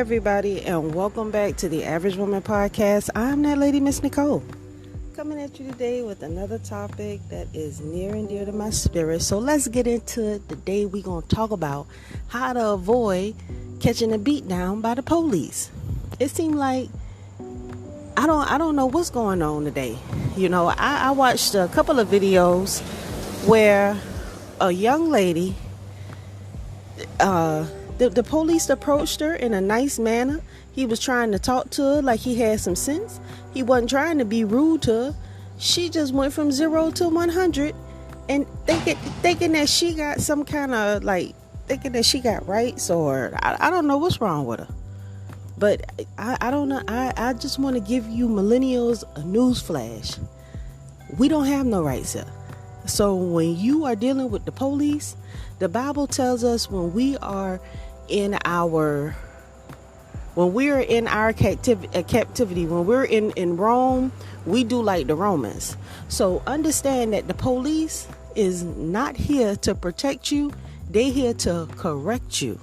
everybody, and welcome back to the Average Woman Podcast. I'm that lady, Miss Nicole, coming at you today with another topic that is near and dear to my spirit. So let's get into it. Today we're going to talk about how to avoid catching a beat down by the police. It seemed like I don't know what's going on today. You know, I watched a couple of videos where a young lady, the police approached her in a nice manner. He was trying to talk to her like he had some sense. He wasn't trying to be rude to her. She just went from 0 to 100 and thinking that she got some kind of thinking that she got rights, or I don't know what's wrong with her. But I don't know. I just want to give you millennials a news flash. We don't have no rights here. So when you are dealing with the police, the Bible tells us when we are in our captivity, when we're in Rome, we do like the Romans. So understand that the police is not here to protect you. They're here to correct you.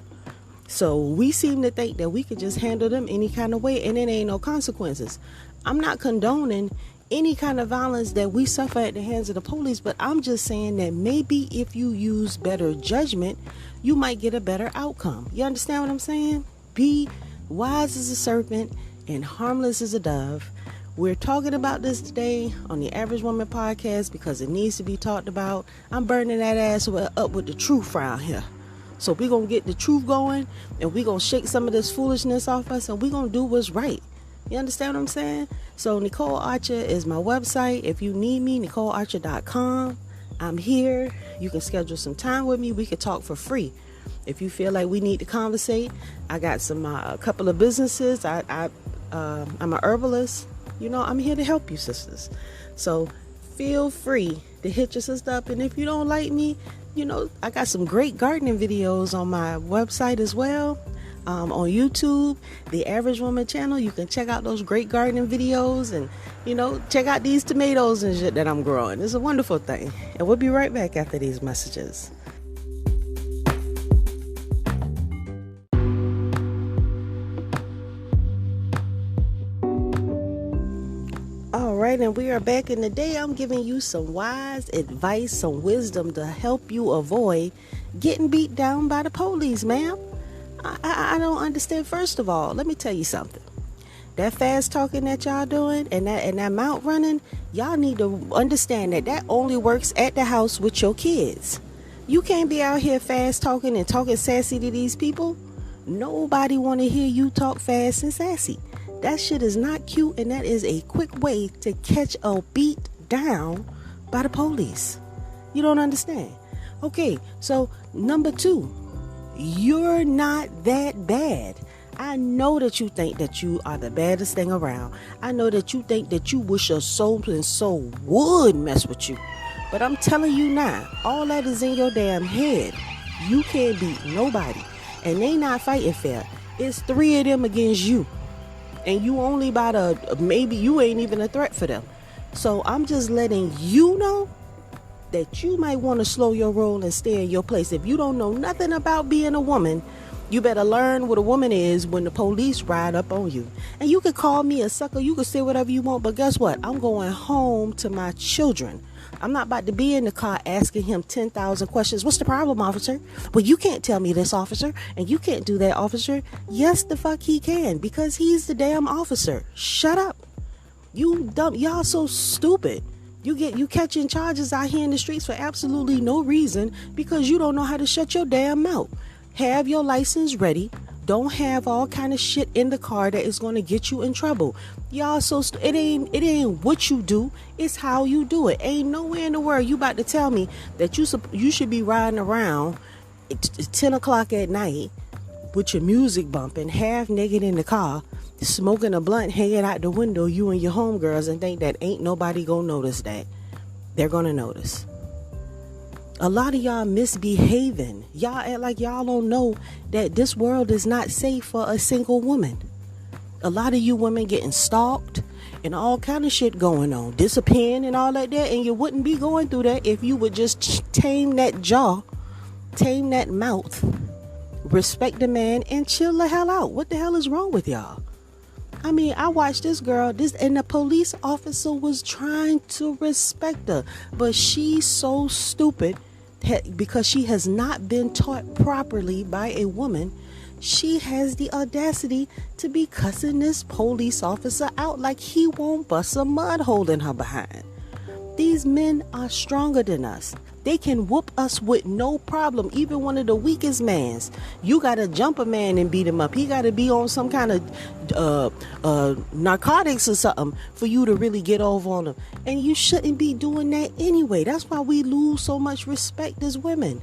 So we seem to think that we could just handle them any kind of way and it ain't no consequences. I'm not condoning any kind of violence that we suffer at the hands of the police, but I'm just saying that maybe if you use better judgment, you might get a better outcome. You understand what I'm saying? Be wise as a serpent and harmless as a dove. We're talking about this today on the Average Woman Podcast because it needs to be talked about. I'm burning that ass up with the truth around here. So we're going to get the truth going, and we're going to shake some of this foolishness off us, and we're going to do what's right. You understand what I'm saying? So Nicole Archer is my website. If you need me, NicoleArcher.com. I'm here. You can schedule some time with me. We can talk for free. If you feel like we need to conversate, I got a couple of businesses. I'm a herbalist. You know, I'm here to help you, sisters. So feel free to hit your sister up. And if you don't like me, you know, I got some great gardening videos on my website as well. On YouTube, the Average Woman channel, you can check out those great gardening videos and, you know, check out these tomatoes and shit that I'm growing. It's a wonderful thing. And we'll be right back after these messages. All right, and we are back, and today I'm giving you some wise advice, some wisdom to help you avoid getting beat down by the police, ma'am. I don't understand. First of all, let me tell you something. That fast talking that y'all doing and that mouth running, y'all need to understand that only works at the house with your kids. You can't be out here fast talking and talking sassy to these people. Nobody want to hear you talk fast and sassy. That shit is not cute, and that is a quick way to catch a beat down by the police. You don't understand. Okay, so number 2. You're not that bad. I know that you think that you are the baddest thing around. I know that you think that you wish your soul and soul would mess with you. But I'm telling you now, all that is in your damn head. You can't beat nobody. And they not fighting fair. It's 3 of them against you. And you only maybe you ain't even a threat for them. So I'm just letting you know that you might want to slow your roll and stay in your place. If you don't know nothing about being a woman, you better learn what a woman is when the police ride up on you. And you can call me a sucker, you can say whatever you want, but guess what? I'm going home to my children. I'm not about to be in the car asking him 10,000 questions. What's the problem, officer? Well, you can't tell me this, officer, and you can't do that, officer. Yes, the fuck he can, because he's the damn officer. Shut up. You dumb, y'all so stupid. You catching charges out here in the streets for absolutely no reason because you don't know how to shut your damn mouth. Have your license ready. Don't have all kind of shit in the car that is going to get you in trouble. Y'all it ain't what you do, it's how you do it. Ain't nowhere in the world you about to tell me that you should be riding around at 10 o'clock at night with your music bumping, half naked in the car, smoking a blunt, hanging out the window, you and your homegirls, and think that ain't nobody gonna notice that. They're gonna notice. A lot of y'all misbehaving. Y'all act like y'all don't know that this world is not safe for a single woman. A lot of you women getting stalked and all kind of shit going on, disappearing and all like that, and you wouldn't be going through that if you would just tame that jaw, tame that mouth, respect the man and chill the hell out. What the hell is wrong with y'all? I mean, I watched this girl, and the police officer was trying to respect her, but she's so stupid because she has not been taught properly by a woman. She has the audacity to be cussing this police officer out like he won't bust a mud hole in her behind. These men are stronger than us. They can whoop us with no problem. Even one of the weakest mans. You got to jump a man and beat him up. He got to be on some kind of narcotics or something for you to really get over on him. And you shouldn't be doing that anyway. That's why we lose so much respect as women.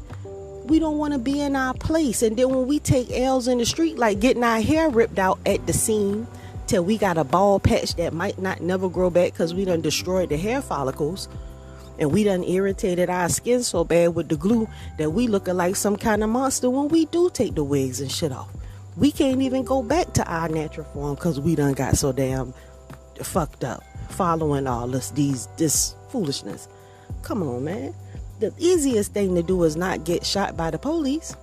We don't want to be in our place. And then when we take L's in the street, like getting our hair ripped out at the seam till we got a bald patch that might not never grow back because we done destroyed the hair follicles. And we done irritated our skin so bad with the glue that we looking like some kind of monster when we do take the wigs and shit off. We can't even go back to our natural form because we done got so damn fucked up following all this foolishness. Come on, man. The easiest thing to do is not get shot by the police.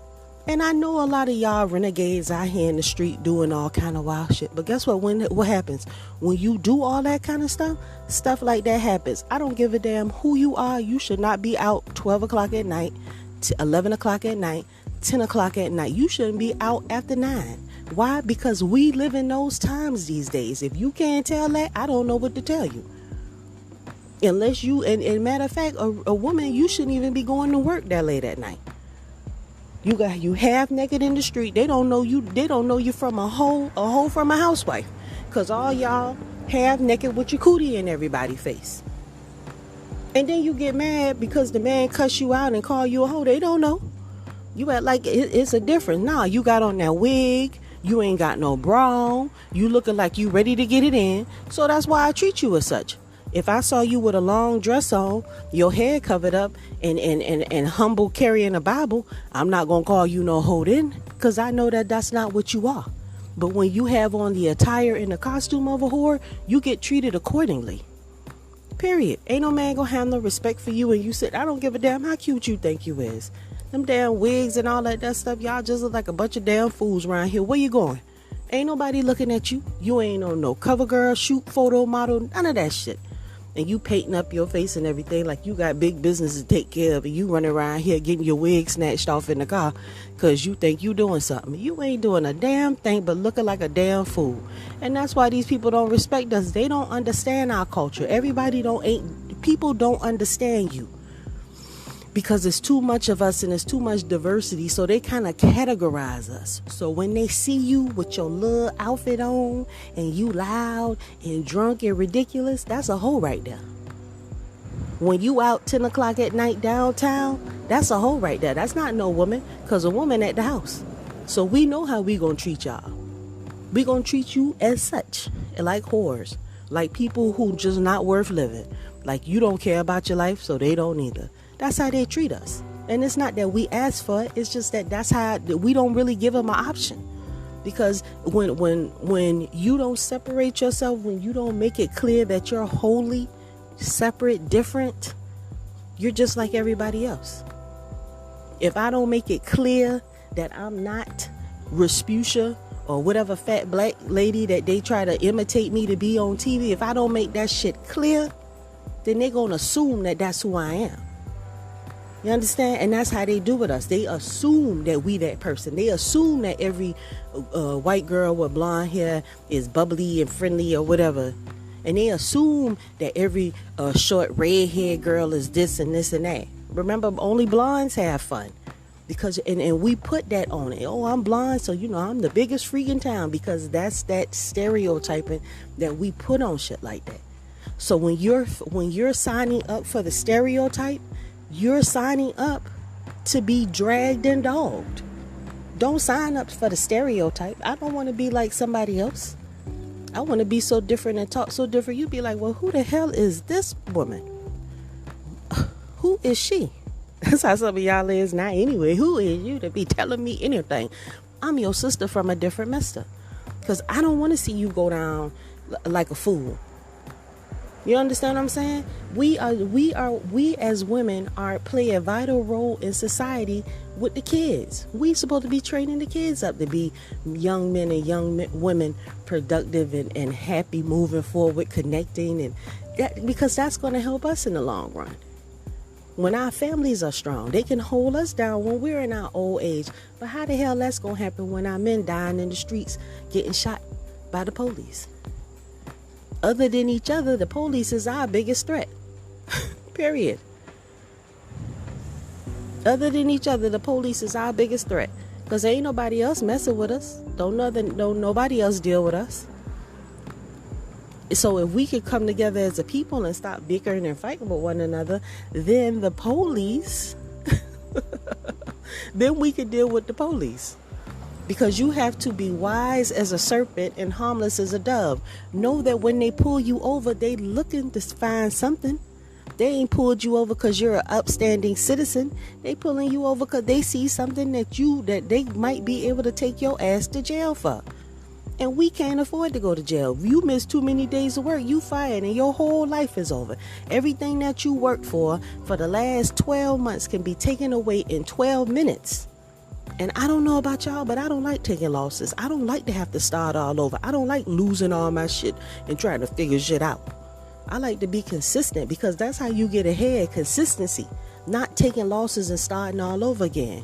And I know a lot of y'all renegades out here in the street doing all kind of wild shit. But guess what? What happens? When you do all that kind of stuff like that happens. I don't give a damn who you are. You should not be out 12 o'clock at night, 11 o'clock at night, 10 o'clock at night. You shouldn't be out after 9. Why? Because we live in those times these days. If you can't tell that, I don't know what to tell you. Unless you, and matter of fact, a woman, you shouldn't even be going to work that late at night. You half naked in the street. They don't know you. They don't know you from a hoe from a housewife. Cause all y'all half naked with your cootie in everybody's face. And then you get mad because the man cuss you out and call you a hoe. They don't know. You act like it's a difference. Nah, you got on that wig. You ain't got no bra on. You looking like you ready to get it in. So that's why I treat you as such. If I saw you with a long dress on, your hair covered up, and humble carrying a Bible, I'm not going to call you no hoe then, because I know that that's not what you are. But when you have on the attire and the costume of a whore, you get treated accordingly. Period. Ain't no man going to have no respect for you and you sit, I don't give a damn how cute you think you is. Them damn wigs and all that stuff, y'all just look like a bunch of damn fools around here. Where you going? Ain't nobody looking at you. You ain't on no cover girl, shoot photo model, none of that shit. And you painting up your face and everything like you got big business to take care of, and you running around here getting your wig snatched off in the car because you think you doing something. You ain't doing a damn thing but looking like a damn fool. And that's why these people don't respect us. They don't understand our culture. People don't understand you because there's too much of us and there's too much diversity, so they kind of categorize us. So when they see you with your little outfit on and you loud and drunk and ridiculous, that's a hoe right there. When you out 10 o'clock at night downtown, that's a hoe right there. That's not no woman, because a woman at the house. So we know how we gonna treat y'all. We gonna treat you as such, like whores, like people who just not worth living. Like you don't care about your life, so they don't either. That's how they treat us. And it's not that we ask for it. It's just that that's how we don't really give them an option. Because when you don't separate yourself, when you don't make it clear that you're wholly separate, different, you're just like everybody else. If I don't make it clear that I'm not Respucia or whatever fat black lady that they try to imitate me to be on TV, if I don't make that shit clear, then they're going to assume that that's who I am. You understand? And that's how they do with us. They assume that we that person. They assume that every white girl with blonde hair is bubbly and friendly or whatever. And they assume that every short red-haired girl is this and this and that. Remember, only blondes have fun. Because and we put that on it. Oh, I'm blonde, so I'm the biggest freak in town, because that's that stereotyping that we put on shit like that. So when you're signing up for the stereotype, you're signing up to be dragged and dogged. Don't sign up for the stereotype. I don't want to be like somebody else. I want to be so different and talk so different. You'd be like, well, who the hell is this woman? Who is she? That's how some of y'all is now anyway. Who is you to be telling me anything? I'm your sister from a different mister. Because I don't want to see you go down like a fool. You understand what I'm saying? We as women play a vital role in society with the kids. We supposed to be training the kids up to be young men and women, productive and happy, moving forward, connecting, and because that's going to help us in the long run. When our families are strong, they can hold us down when we're in our old age. But how the hell that's going to happen when our men dying in the streets, getting shot by the police? Other than each other, the police is our biggest threat. Period. Other than each other, the police is our biggest threat. Because ain't nobody else messing with us. Don't nobody else deal with us. So if we could come together as a people and stop bickering and fighting with one another, then the police, then we could deal with the police. Because you have to be wise as a serpent and harmless as a dove. Know that when they pull you over, they looking to find something. They ain't pulled you over because you're an upstanding citizen. They pulling you over because they see something that they might be able to take your ass to jail for. And we can't afford to go to jail. If you miss too many days of work, you fired and your whole life is over. Everything that you worked for the last 12 months can be taken away in 12 minutes. And I don't know about y'all, but I don't like taking losses. I don't like to have to start all over. I don't like losing all my shit and trying to figure shit out. I like to be consistent because that's how you get ahead. Consistency, not taking losses and starting all over again.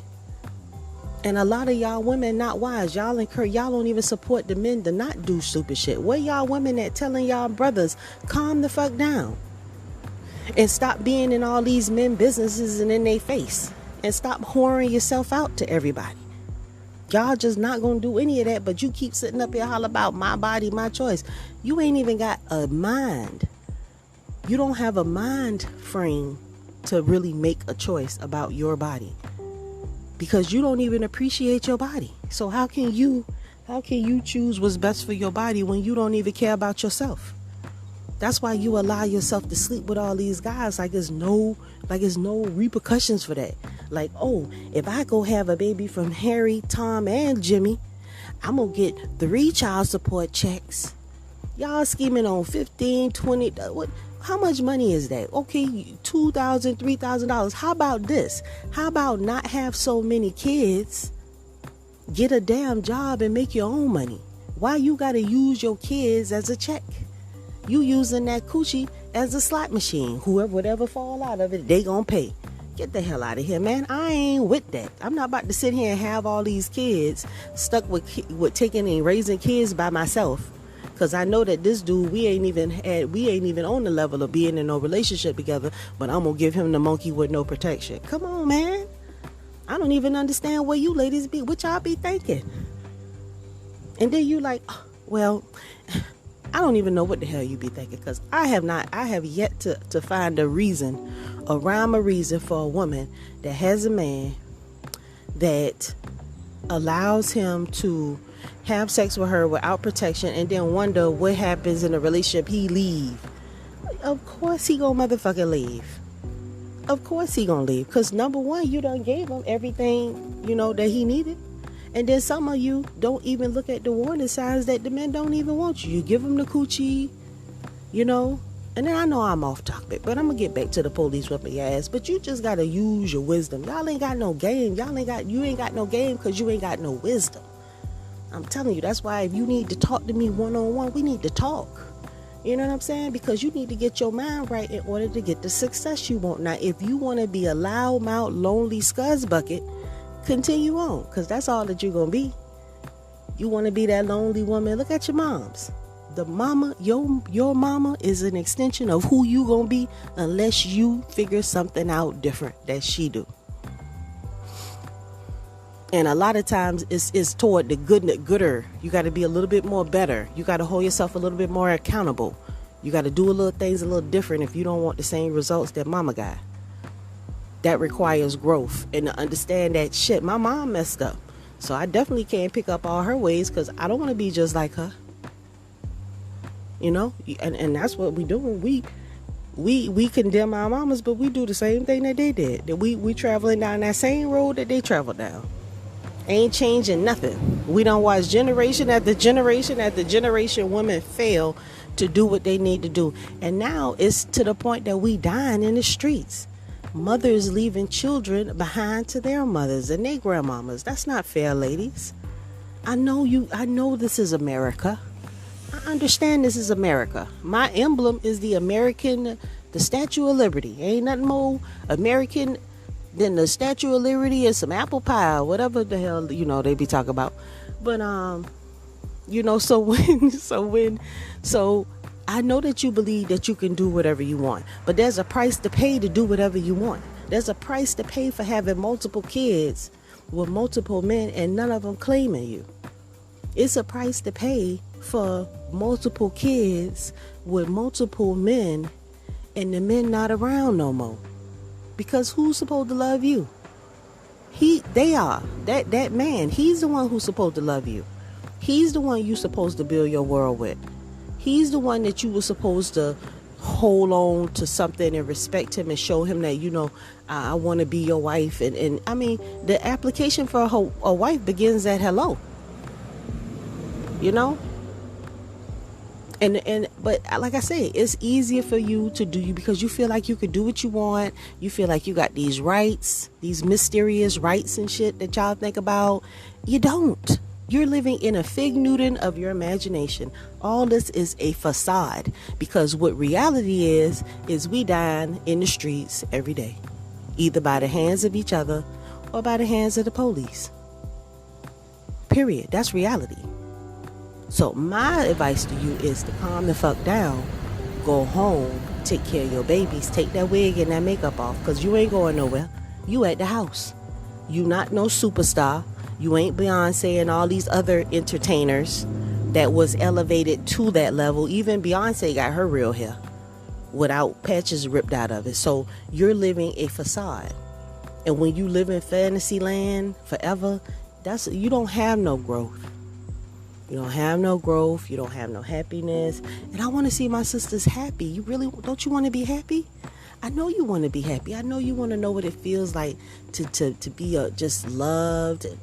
And a lot of y'all women not wise. Y'all don't even support the men to not do stupid shit. Where y'all women at telling y'all brothers, calm the fuck down and stop being in all these men businesses and in their face, and stop whoring yourself out to everybody. Y'all just not gonna do any of that, but you keep sitting up here holler about my body, my choice. You ain't even got a mind. You don't have a mind frame to really make a choice about your body, because you don't even appreciate your body. So how can you choose what's best for your body when you don't even care about yourself? That's why you allow yourself to sleep with all these guys like there's no repercussions for that. Like, oh, if I go have a baby from Harry, Tom, and Jimmy, I'm gonna get 3 child support checks. Y'all scheming on $15, $20. What? How much money is that? Okay, $2,000, $3,000. How about this? How about not have so many kids? Get a damn job and make your own money. Why you gotta use your kids as a check? You using that coochie as a slot machine. Whatever fall out of it, they gonna pay. Get the hell out of here, man. I ain't with that. I'm not about to sit here and have all these kids stuck with taking and raising kids by myself. Because I know that this dude, we ain't even on the level of being in no relationship together, but I'm going to give him the monkey with no protection. Come on, man. I don't even understand where you ladies be, what y'all be thinking. And then you like, oh, well, I don't even know what the hell you be thinking, because I have yet to find a rhyme or reason for a woman that has a man that allows him to have sex with her without protection and then wonder what happens in a relationship. He leave. Of course he gonna motherfucking leave. Of course he gonna leave, because number one, you done gave him everything that he needed. And then some of you don't even look at the warning signs that the men don't even want you. You give them the coochie, And then I know I'm off topic, but I'm going to get back to the police whipping your ass. But you just got to use your wisdom. Y'all ain't got no game. You ain't got no game because you ain't got no wisdom. I'm telling you, that's why if you need to talk to me one-on-one, we need to talk. You know what I'm saying? Because you need to get your mind right in order to get the success you want. Now, if you want to be a loudmouth, lonely scuzz bucket, continue on, because that's all that you're going to be. You want to be that lonely woman. Look at your moms. The mama, your mama is an extension of who you going to be unless you figure something out different that she do. And a lot of times it's toward the gooder. You got to be a little bit more better. You got to hold yourself a little bit more accountable. You got to do a little things a little different if you don't want the same results that mama got. That requires growth and to understand that shit, my mom messed up. So I definitely can't pick up all her ways because I don't want to be just like her. And that's what we doing. We condemn our mamas, but we do the same thing that they did. That we traveling down that same road that they traveled down. Ain't changing nothing. We don't watch generation after generation after generation women fail to do what they need to do. And now it's to the point that we dying in the streets. mothers leaving children behind to their mothers and their grandmamas. That's not fair, ladies. I know this is America. I understand this is America. My emblem is the Statue of Liberty. Ain't nothing more American than the Statue of Liberty and some apple pie or whatever the hell, they be talking about. But, so I know that you believe that you can do whatever you want, but there's a price to pay to do whatever you want. There's a price to pay for having multiple kids with multiple men and none of them claiming you. It's a price to pay for multiple kids with multiple men and the men not around no more. Because who's supposed to love you? They are. That man, he's the one who's supposed to love you. He's the one you're supposed to build your world with. He's the one that you were supposed to hold on to something and respect him and show him that, I want to be your wife. And I mean, the application for a wife begins at hello. But like I say, it's easier for you to do because you feel like you could do what you want. You feel like you got these rights, these mysterious rights and shit that y'all think about. You don't. You're living in a fig Newton of your imagination. All this is a facade, because what reality is we dying in the streets every day, either by the hands of each other or by the hands of the police. Period. That's reality. So my advice to you is to calm the fuck down, go home, take care of your babies, take that wig and that makeup off, because you ain't going nowhere. You at the house. You not no superstar. You ain't Beyonce and all these other entertainers that was elevated to that level. Even Beyonce got her real hair without patches ripped out of it. So you're living a facade. And when you live in fantasy land forever, you don't have no growth. You don't have no growth. You don't have no happiness. And I want to see my sisters happy. Don't you want to be happy? I know you want to be happy. I know you want to know what it feels like to be just loved and,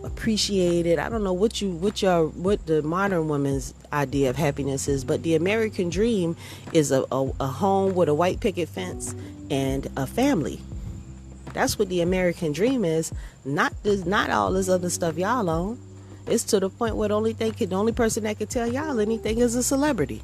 appreciated. I don't know what the modern woman's idea of happiness is, but the American dream is a home with a white picket fence and a family. That's what the American dream is. Not all this other stuff y'all on. It's to the point where the only person that can tell y'all anything is a celebrity.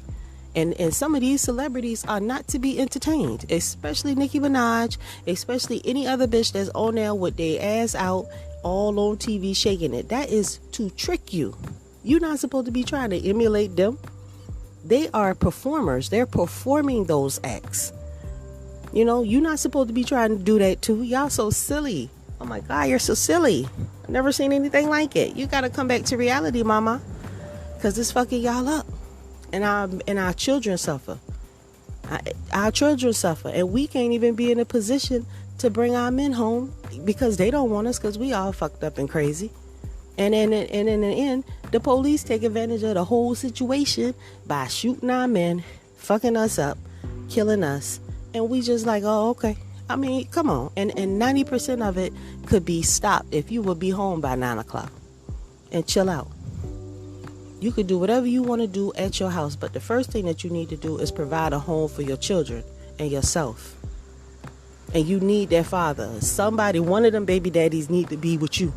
And some of these celebrities are not to be entertained, especially Nicki Minaj, especially any other bitch that's on there with their ass out, all on TV shaking it. That is to trick you. You're not supposed to be trying to emulate them. They are performers. They're performing those acts. You're not supposed to be trying to do that too. Y'all so silly. Oh my God, you're so silly. I've never seen anything like it. You got to come back to reality, mama, because it's fucking y'all up. And our children suffer. Our children suffer. And we can't even be in a position to bring our men home because they don't want us, because we all fucked up and crazy. And in the end, the police take advantage of the whole situation by shooting our men, fucking us up, killing us. And we just like, oh, okay. I mean, come on. And 90% of it could be stopped if you would be home by 9 o'clock and chill out. You could do whatever you want to do at your house, but the first thing that you need to do is provide a home for your children and yourself. And you need that father. One of them baby daddies need to be with you.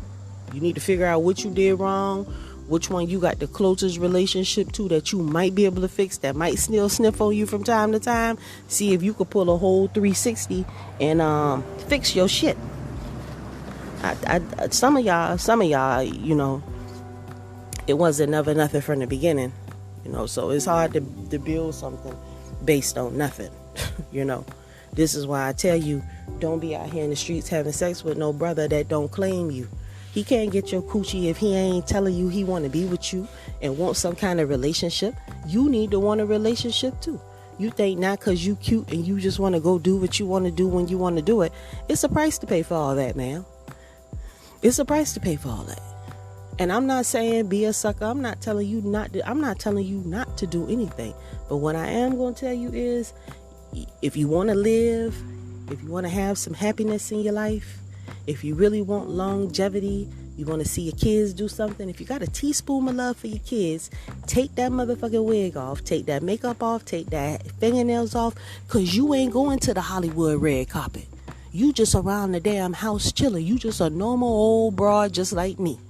You need to figure out what you did wrong, which one you got the closest relationship to that you might be able to fix, that might still sniff on you from time to time. See if you could pull a whole 360 and fix your shit. Some of y'all, it wasn't never nothing from the beginning, so it's hard to build something based on nothing. This is why I tell you, don't be out here in the streets having sex with no brother that don't claim you. He can't get your coochie if he ain't telling you he want to be with you and want some kind of relationship. You need to want a relationship too. You think not because you cute and you just want to go do what you want to do when you want to do it. It's a price to pay for all that, man. It's a price to pay for all that. And I'm not saying be a sucker. I'm not telling you not to do anything. But what I am going to tell you is, if you want to live, if you want to have some happiness in your life, if you really want longevity, you want to see your kids do something, if you got a teaspoon of love for your kids, take that motherfucking wig off, take that makeup off, take that fingernails off, because you ain't going to the Hollywood red carpet. You just around the damn house chilling. You just a normal old broad just like me.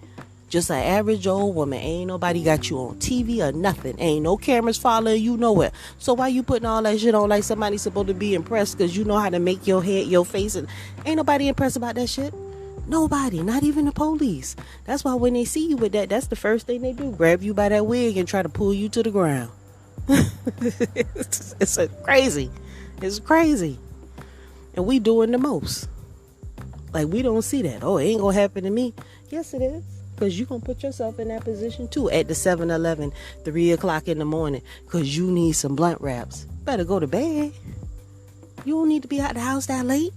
Just an average old woman. Ain't nobody got you on TV or nothing. Ain't no cameras following you nowhere. So why you putting all that shit on like somebody's supposed to be impressed because you know how to make your head, your face, and ain't nobody impressed about that shit? Nobody, not even the police. That's why when they see you with that, that's the first thing they do. Grab you by that wig and try to pull you to the ground. It's crazy. It's crazy. And we doing the most. Like, we don't see that. Oh, it ain't gonna happen to me. Yes, it is. Because you going to put yourself in that position too at the 7-Eleven, 3 o'clock in the morning, because you need some blunt wraps. Better go to bed. You don't need to be out the house that late.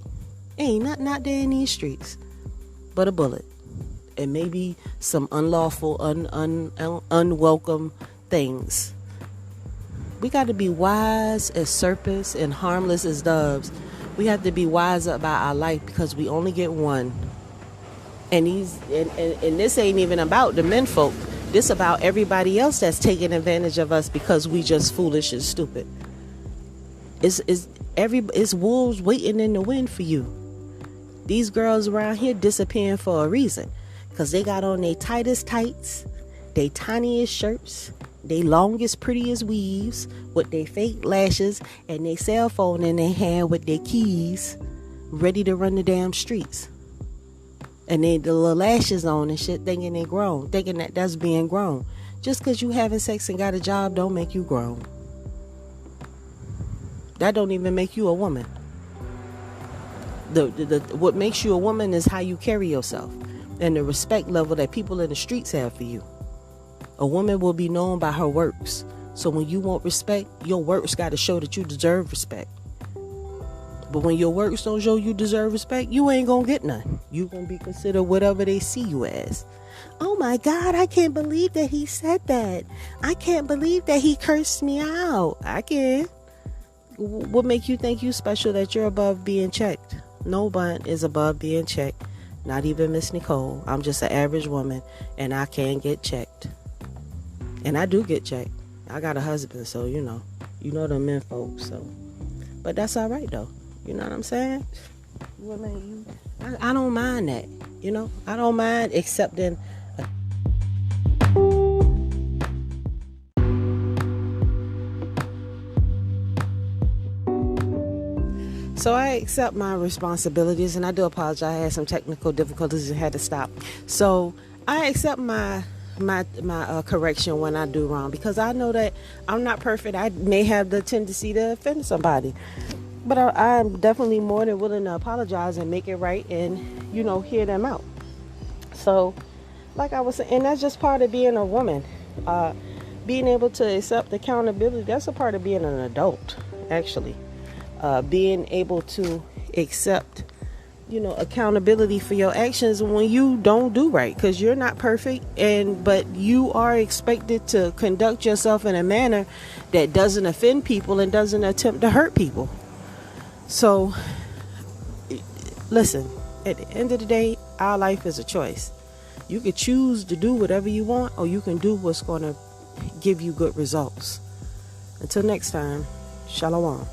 Ain't nothing out there in these streets but a bullet. And maybe some unlawful, unwelcome things. We got to be wise as serpents and harmless as doves. We have to be wiser about our life because we only get one. And this ain't even about the men folk. This about everybody else that's taking advantage of us because we just foolish and stupid. It's wolves waiting in the wind for you. These girls around here disappearing for a reason. Because they got on their tightest tights, their tiniest shirts, their longest, prettiest weaves with their fake lashes and their cell phone in their hand with their keys, ready to run the damn streets. And they the little lashes on and shit, thinking they grown, thinking that that's being grown. Just because you having sex and got a job don't make you grown. That don't even make you a woman. What makes you a woman is how you carry yourself and the respect level that people in the streets have for you. A woman will be known by her works. So when you want respect, your works got to show that you deserve respect. But when your works don't show you deserve respect, you ain't gonna get none. You gonna be considered whatever they see you as. Oh my God, I can't believe that he said that. I can't believe that he cursed me out. I can. What make you think you special that you're above being checked? No one is above being checked. Not even Miss Nicole. I'm just an average woman and I can get checked. And I do get checked. I got a husband, so you know the men folks. So, but that's all right though. You know what I'm saying? I don't mind that. You know, I don't mind accepting. So I accept my responsibilities, and I do apologize. I had some technical difficulties and had to stop. So I accept my correction when I do wrong, because I know that I'm not perfect. I may have the tendency to offend somebody. But I'm definitely more than willing to apologize and make it right and, hear them out. So, like I was saying, and that's just part of being a woman. Being able to accept accountability, that's a part of being an adult, actually. Being able to accept, accountability for your actions when you don't do right. Because you're not perfect, but you are expected to conduct yourself in a manner that doesn't offend people and doesn't attempt to hurt people. So, listen, at the end of the day, our life is a choice. You can choose to do whatever you want, or you can do what's going to give you good results. Until next time, shalom.